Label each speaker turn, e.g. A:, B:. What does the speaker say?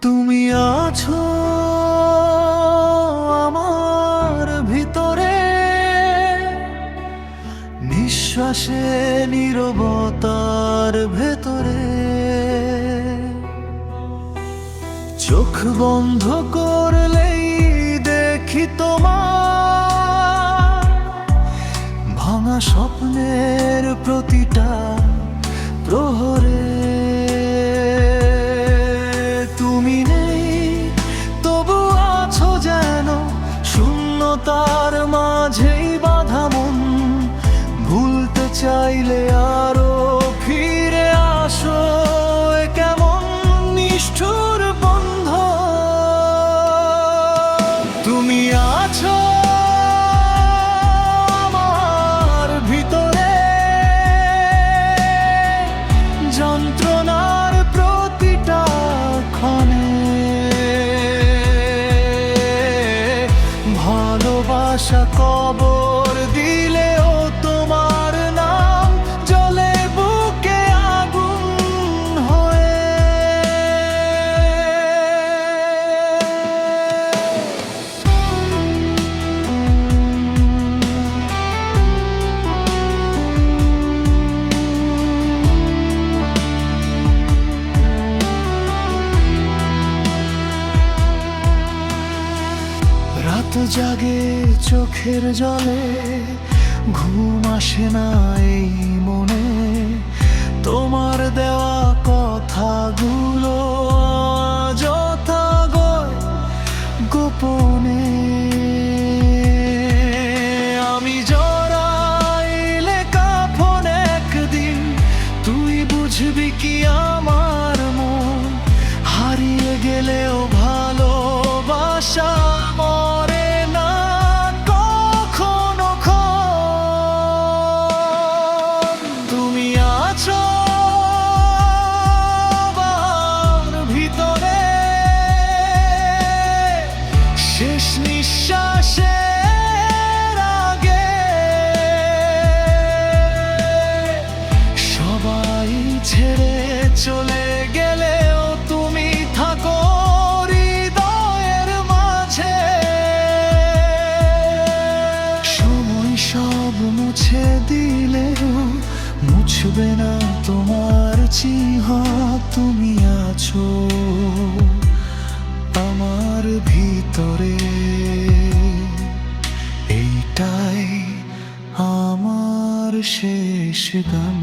A: তুমি আছো আমার ভিতরে, নিঃশ্বাসে নীরবতার ভেতরে। চোখ বন্ধ করলেই দেখি তোমার ভাঙা স্বপ্নের প্রতিটা প্রহরে। তুমি নেই তবু আছো যেন শূন্যতার মাঝেই বাঁধা মন। ভুলতে চাইলে আরো ফিরে আসো, এ কেমন নিষ্ঠুর বন্ধ। তুমি আছো আমার ভিতরে, যন্ত্রণার প্রতিটা ক্ষণে। ভালোবাসা কবর দিলেও তোমার নাম জ্বলে বুকে আগুন হয়ে। রাত জাগে চোখের জলে, ঘুম আসে না এই মনে। তোমার দেওয়া কথাগুলো যথা গয় গোপনে। আমি জড়াইলে কাফন একদিন, তুই বুঝবি কি আমার মন। হারিয়ে গেলেও ভালোবাসা মরে না কখনো ক্ষণ। তুমি আছো আমার ভিতরে, শেষ নিঃশ্বাসের আগে। সবাই ছেড়ে চলে গেলেও তুমি থাকো হৃদয়ের মাঝে। সময় সব মুছে দিলেও মুছবে না তোমার চিহ্ন। তুমি আছো আমার ভিতরে, এইটাই আমার শেষ গান।